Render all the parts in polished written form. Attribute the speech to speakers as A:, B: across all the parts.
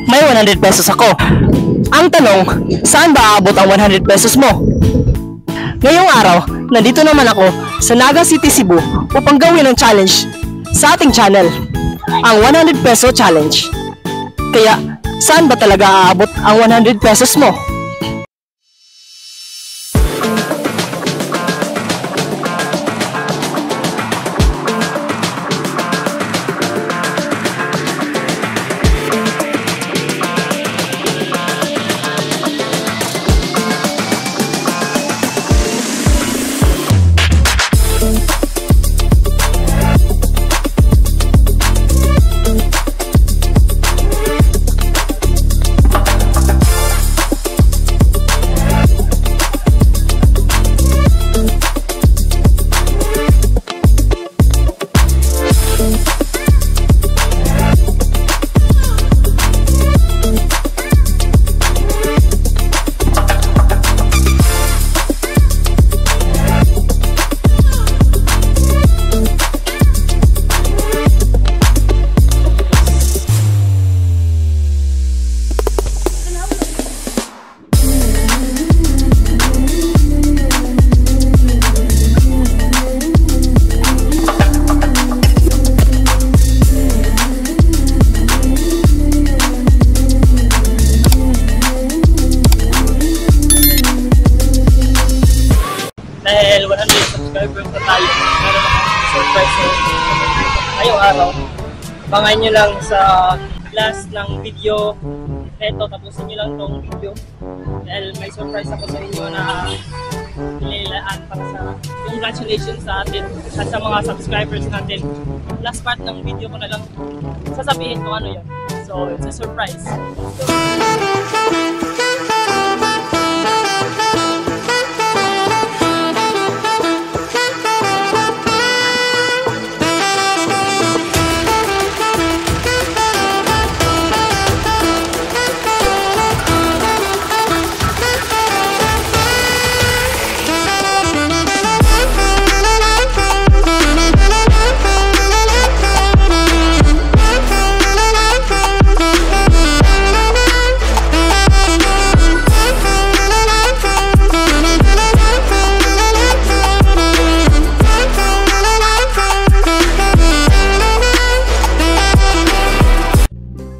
A: May 100 pesos ako. Ang tanong, saan ba aabot ang 100 pesos mo? Ngayong araw, nandito naman ako sa Naga City, Cebu upang gawin ang challenge sa ating channel, ang 100 peso challenge. Kaya, saan ba talaga aabot ang 100 pesos mo? Dahil 100 subscribers na tayo, meron akong surprise ngayong araw. Abangan nyo lang sa last ng video. Eto, tapusin nyo lang tong video. Dahil may surprise ako sa inyo na nilalaan para sa congratulations sa atin at sa mga subscribers natin. Last part ng video ko na lang sasabihin kung ano yun. So, it's a surprise.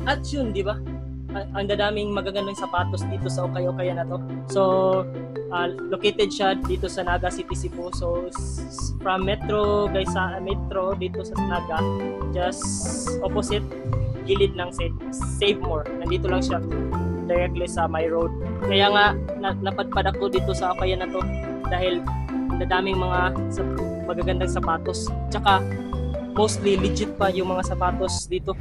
A: At yun, di ba? Ang dadaming magagandang sapatos dito sa Okay-Okay na to. So, located siya dito sa Naga City, Cebu. So, from Metro, guys, sa Metro dito sa Naga, just opposite gilid ng Save More. Nandito lang siya directly sa my road. Kaya nga napadpad ako dito sa Okay na to dahil ang dadaming mga magagandang sapatos. Tsaka mostly legit pa yung mga sapatos dito.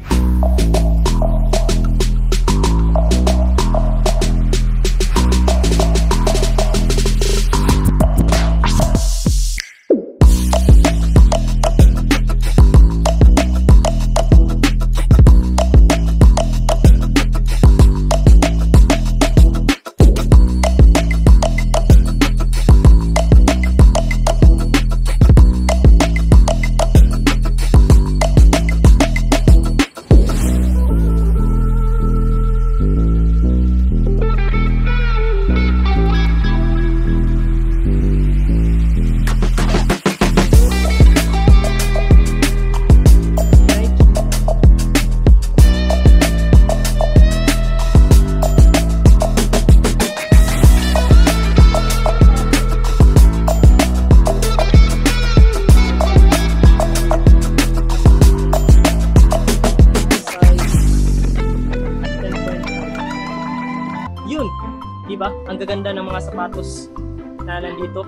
A: Diba? Ang gaganda ng mga sapatos na nandito.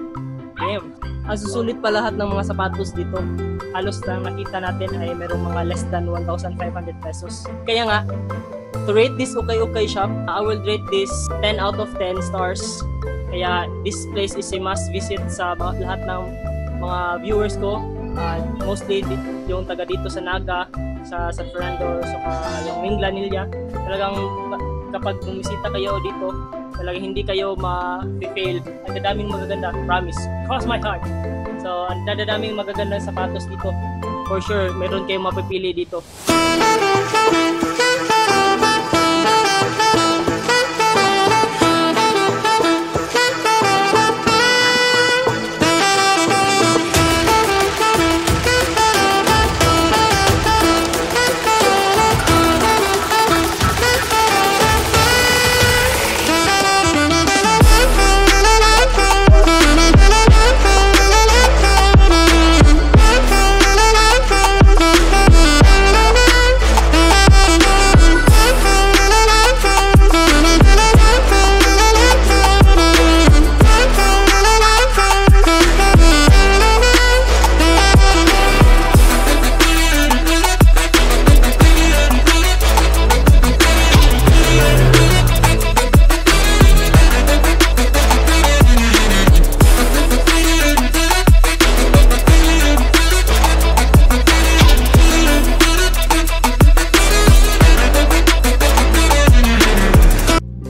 A: Damn. Ang susulit pa lahat ng mga sapatos dito. Halos na nakita natin ay merong mga less than 1,500 pesos. Kaya nga, to rate this Okay-Okay shop, I will rate this 10 out of 10 stars. Kaya this place is a must visit sa lahat ng mga viewers ko. Mostly yung taga dito sa Naga, sa San Fernando, yung Minglanilla. Talagang kapag bumisita kayo dito, talagang hindi kayo ma-fail. Ang dadaming magaganda, promise. Cross my heart. So, ang dadaming magagandang sapatos dito. for sure meron kayong mapipili dito.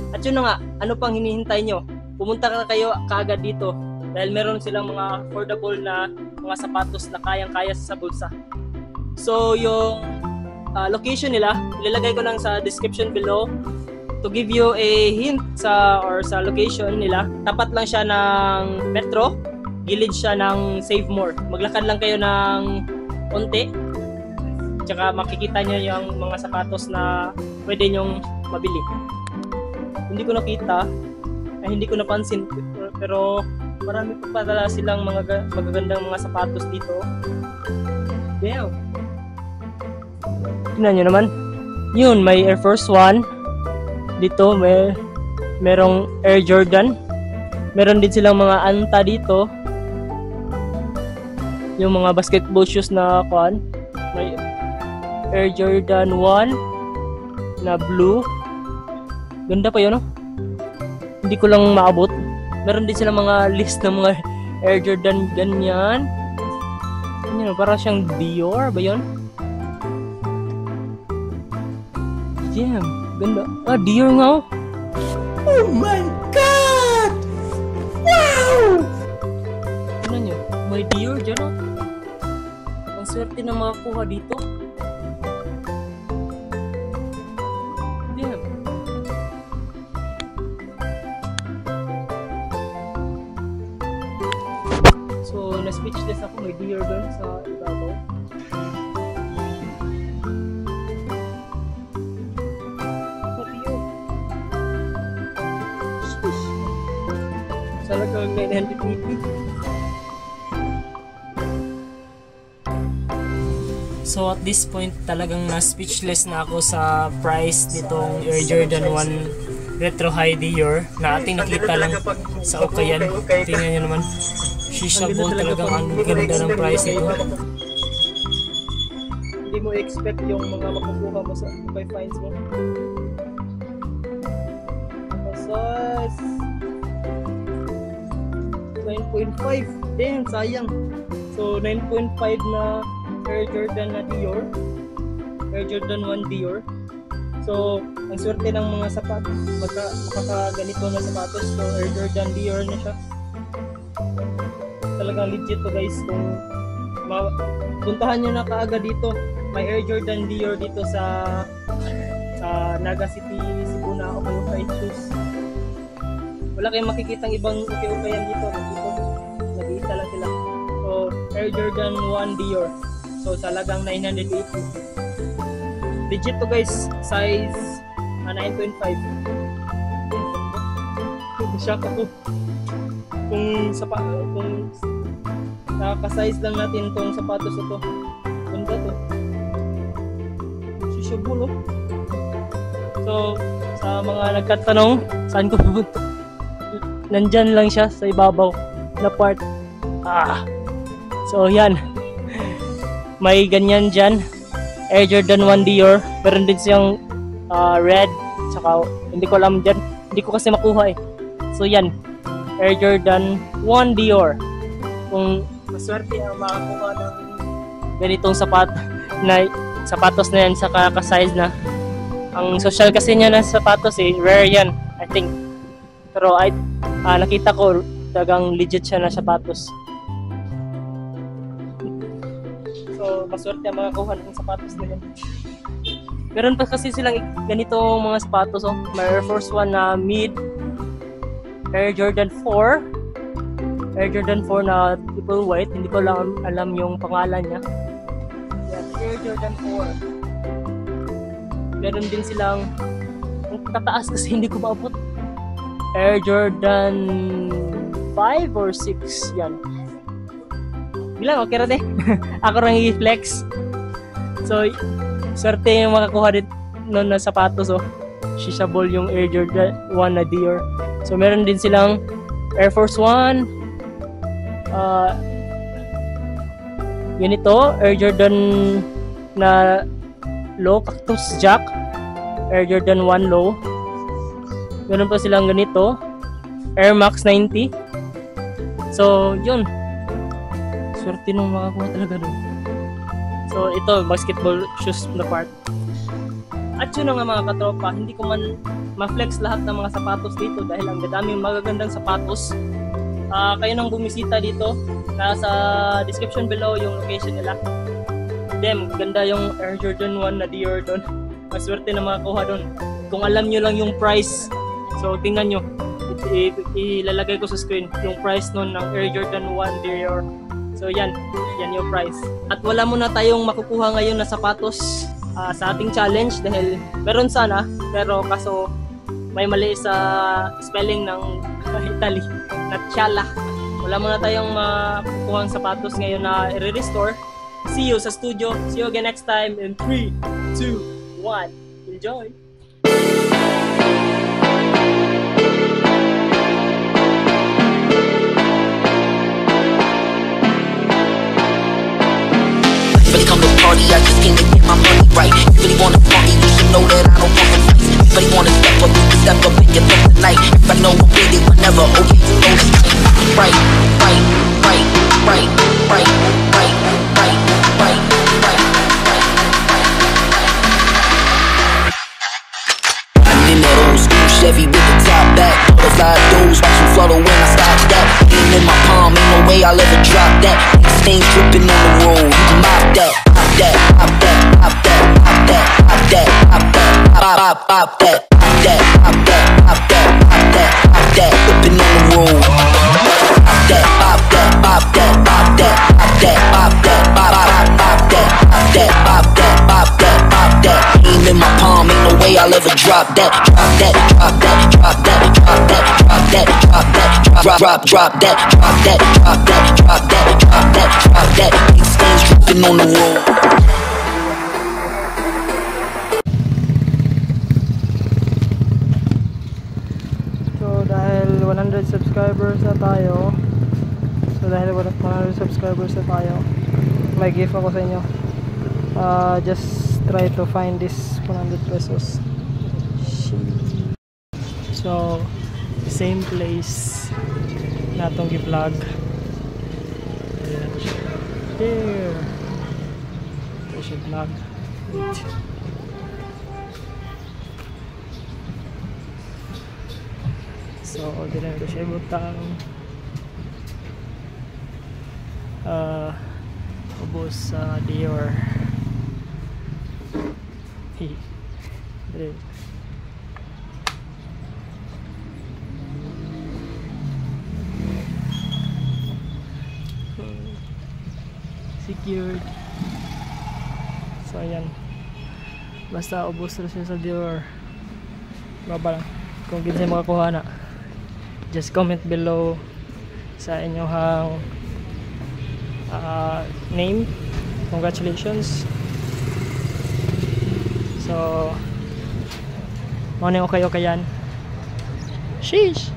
A: At yun na nga, ano pang hinihintay nyo? Pumunta na kayo kaagad dito dahil meron silang mga affordable na mga sapatos na kayang-kaya sa bulsa. So yung location nila, ilalagay ko lang sa description below to give you a hint sa location nila. Tapat lang siya ng metro, gilid siya ng Save More. Maglakad lang kayo ng konti, tsaka makikita nyo yung mga sapatos na pwede nyong mabili. Hindi ko nakita, hindi ko napansin, pero marami pa pala silang mga magagandang mga sapatos dito. Damn! Tingnan nyo naman. Yun, may Air Force 1. Dito, merong Air Jordan. Meron din silang mga Anta dito. Yung mga basketball shoes na kuan. May Air Jordan 1 na blue. Ganda pa yun, no? Hindi ko lang maabot. Meron din sila mga list ng mga Air Jordan ganyan. Ano, para siyang Dior ba yun? Damn, ganda. Dior nga, oh. Oh my God! Wow! Ano nyo? May Dior dyan, oh. Ang swerte na makakuha dito. Damn. So, na-speechless ako. May Dior doon sa ibabaw. Talagang 980. So at this point talagang na-speechless na ako sa price nitong Air Jordan 1 Retro High Dior na ating nakita lang sa Ukayan. Tingnan nyo naman. Shishabon talagang ang ganda ng price nito. Hindi mo expect yung mga makukuha mo sa Ukay Finds mo. Pasas! 9.5. Damn, sayang. So 9.5 na Air Jordan na Dior. Air Jordan 1 Dior. So ang swerte ng mga sapatos, makakaganito na sapatos. So Air Jordan Dior na siya. Talagang legit to guys. Kung puntahan nyo na kaagad dito, may Air Jordan Dior dito sa Naga City, Cebu na Ukay Shoes. Wala kayong makikitang ibang ukay-ukayan dito. Nag-iisa lang sila. So, Air Jordan 1 Dior. So, talagang 980. Legit to guys. Size 9.5. Shock ako. Kung nakaka-size lang natin itong sapatos ito. Ganda to. Shishabulo. So, sa mga nagtatanong, saan ko pupunta? Nandyan lang siya sa ibabaw na part. So yan, may ganyan dyan, Air Jordan 1 Dior. Meron din siyang red, saka hindi ko alam dyan, hindi ko kasi makuha eh. So yan, Air Jordan 1 Dior. Kung maswerte ang makakuha ng ganitong sapatos na yan sa kaka-size na. Ang social kasi niya na sapatos eh, rare yan, I think. Pero nakita ko talagang legit siya na sapatos. So, maswerte ang mga kuha ng sapatos na yan. Meron pa kasi silang ganitong mga sapatos. Oh. May Air Force 1 na mid, Air Jordan 4, Air Jordan 4 na triple white. Hindi ko lang alam yung pangalan niya. Yan, Air Jordan 4. Meron din silang, ang tataas kasi hindi ko maabot, Air Jordan 5 or 6 yan. Bilang, okay rin eh. Ako rin i-flex. So, swerte yung makakuha din noon na sapatos. Oh. Shishabol yung Air Jordan 1 na Dior. So, meron din silang Air Force 1. Yun ito, Air Jordan na low, Cactus Jack. Air Jordan 1 low. Meron pa silang ganito, Air Max 90. So, yun. Swerte nung makakuha talaga doon. So, ito, basketball shoes na part. At yun nga mga katropa, hindi ko man ma-flex lahat ng mga sapatos dito dahil ang daming magagandang sapatos. Kayo nang bumisita dito, nasa description below yung location nila. Damn, ganda yung Air Jordan 1 na Dior doon. Maswerte na makakuha doon. Kung alam nyo lang yung price, so tingnan nyo, ilalagay ko sa screen yung price nun ng Air Jordan 1 Dior. So yan yung price. At wala muna tayong makukuha ngayon na sapatos sa ating challenge dahil meron sana, pero kaso may mali sa spelling ng Italy na Tiala. Wala muna tayong makukuha sapatos ngayon na i-restore. See you sa studio. See you again next time in 3, 2, 1. Enjoy!
B: Really come to party, I just came to get my money right. You really wanna party, you should know that I don't want to fight. You really wanna step up, you can step up and get up tonight. If I know I'm with it whenever, okay, you know it's right. Right, right, right, right, right, right, right, right, right. I'm in that old school Chevy with the top back. Butterfly doors, watch them flutter when I stop that. Aim in my palm, ain't no way I'll ever drop that. Stains dripping on the road, you can mop that, pop that, pop that, pop that, pop that, pop that, pop that, pop, pop that, pop that, pop that, pop that, pop that, pop that, dripping on the road. Pop that, pop that, pop that, pop that, pop that, pop that, pop, pop, pop that, pop that, pop that, pop that, pop that. Aim in my palm, ain't no way I'll ever drop that, drop that, drop that, drop that, drop that, drop that, drop that, drop that, drop that, drop that, drop that, drop that, drop that. Big stains dripping on the road.
A: So dahil 100 subscribers na tayo, may gift ako sa inyo. Just try to find this 100 pesos. So same place na itong i-vlog. There ito siya vlog. Wait. So ordinary ko siya butang ubos sa Dior. There. Secured. So ayan, basta ubos na siya sa Dior. Baba lang kung kinsa makakuha na. Just comment below sa inyong name. Congratulations. So ano yung okay yan. Sheesh.